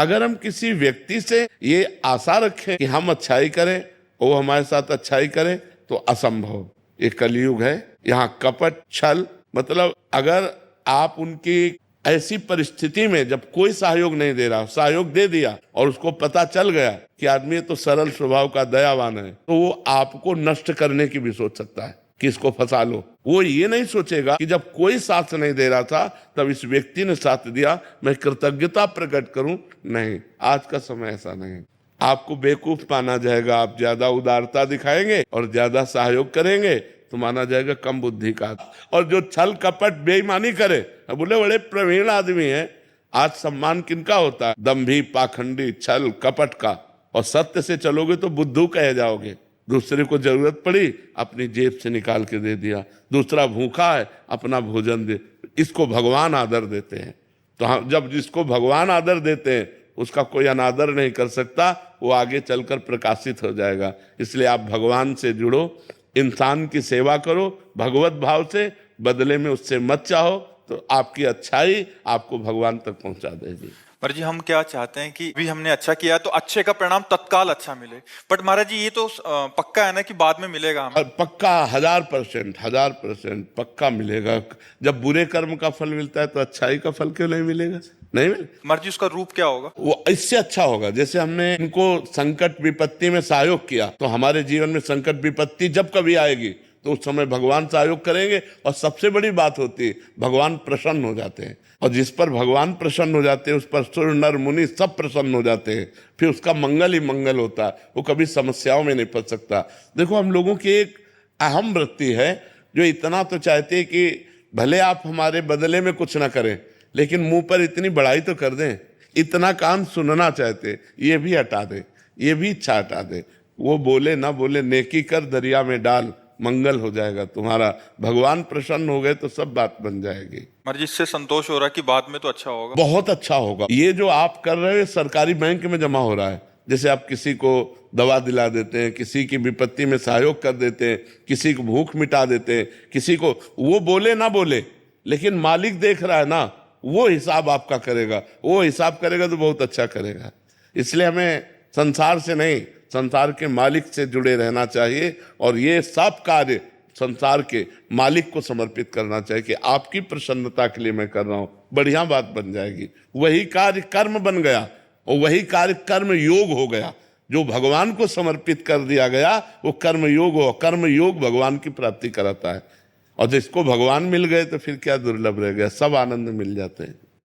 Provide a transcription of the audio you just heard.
अगर हम किसी व्यक्ति से ये आशा रखें कि हम अच्छाई करें, वो हमारे साथ अच्छाई करे, तो असंभव। ये कलयुग है, यहाँ कपट छल, मतलब अगर आप उनकी ऐसी परिस्थिति में जब कोई सहयोग नहीं दे रहा, सहयोग दे दिया और उसको पता चल गया कि आदमी तो सरल स्वभाव का दयावान है, तो वो आपको नष्ट करने की भी सोच सकता है कि इसको फंसा लो। वो ये नहीं सोचेगा कि जब कोई साथ नहीं दे रहा था तब इस व्यक्ति ने साथ दिया, मैं कृतज्ञता प्रकट करूं। नहीं, आज का समय ऐसा नहीं। आपको बेवकूफ माना जाएगा, आप ज्यादा उदारता दिखाएंगे और ज्यादा सहयोग करेंगे तो माना जाएगा कम बुद्धि का। और जो छल कपट बेईमानी करे, बोले बड़े प्रवीण आदमी है। आज सम्मान किनका होता है? दंभी, पाखंडी, छल कपट का। और सत्य से चलोगे तो बुद्धू कहे जाओगे। दूसरे को जरूरत पड़ी, अपनी जेब से निकाल के दे दिया। दूसरा भूखा है, अपना भोजन दे। इसको भगवान आदर देते हैं। तो हम जब जिसको भगवान आदर देते हैं उसका कोई अनादर नहीं कर सकता, वो आगे चलकर प्रकाशित हो जाएगा। इसलिए आप भगवान से जुड़ो, इंसान की सेवा करो भगवत भाव से, बदले में उससे मत चाहो, तो आपकी अच्छाई आपको भगवान तक पहुंचा देगी। पर जी हम क्या चाहते हैं कि भी हमने अच्छा किया तो अच्छे का परिणाम तत्काल अच्छा मिले, बट महाराज जी ये तो पक्का है ना कि बाद में मिलेगा हमें? पक्का 1000% पक्का मिलेगा। जब बुरे कर्म का फल मिलता है तो अच्छाई का फल क्यों नहीं मिलेगा? नहीं मिले। महाराज जी उसका रूप क्या होगा? वो इससे अच्छा होगा, जैसे हमने इनको संकट विपत्ति में सहयोग किया, तो हमारे जीवन में संकट विपत्ति जब कभी आएगी तो उस समय भगवान सहयोग करेंगे। और सबसे बड़ी बात होती है, भगवान प्रसन्न हो जाते हैं। और जिस पर भगवान प्रसन्न हो जाते हैं उस पर सुर नर मुनि सब प्रसन्न हो जाते हैं। फिर उसका मंगल ही मंगल होता है, वो कभी समस्याओं में नहीं फंस सकता। देखो, हम लोगों की एक अहम वृत्ति है जो इतना तो चाहते हैं कि भले आप हमारे बदले में कुछ ना करें, लेकिन मुंह पर इतनी बड़ाई तो कर दें। इतना कान सुनना चाहते, ये भी हटा दे, ये भी इच्छा हटा दे। वो बोले ना बोले, नेकी कर दरिया में डाल, मंगल हो जाएगा तुम्हारा। भगवान प्रसन्न हो गए तो सब बात बन जाएगी। महाराज जी इससे संतोष हो रहा है कि बाद में तो अच्छा होगा? बहुत अच्छा होगा। ये जो आप कर रहे हो सरकारी बैंक में जमा हो रहा है। जैसे आप किसी को दवा दिला देते हैं, किसी की विपत्ति में सहयोग कर देते हैं, किसी को भूख मिटा देते हैं, किसी को, वो बोले ना बोले लेकिन मालिक देख रहा है ना, वो हिसाब आपका करेगा। वो हिसाब करेगा तो बहुत अच्छा करेगा। इसलिए हमें संसार से नहीं, संसार के मालिक से जुड़े रहना चाहिए। और ये सब कार्य संसार के मालिक को समर्पित करना चाहिए कि आपकी प्रसन्नता के लिए मैं कर रहा हूं, बढ़िया बात बन जाएगी। वही कार्य कर्म बन गया और वही कार्य कर्म योग हो गया। जो भगवान को समर्पित कर दिया गया वो कर्म योग हो। कर्म योग भगवान की प्राप्ति कराता है। और जिसको भगवान मिल गए तो फिर क्या दुर्लभ रह गया, सब आनंद मिल जाते हैं।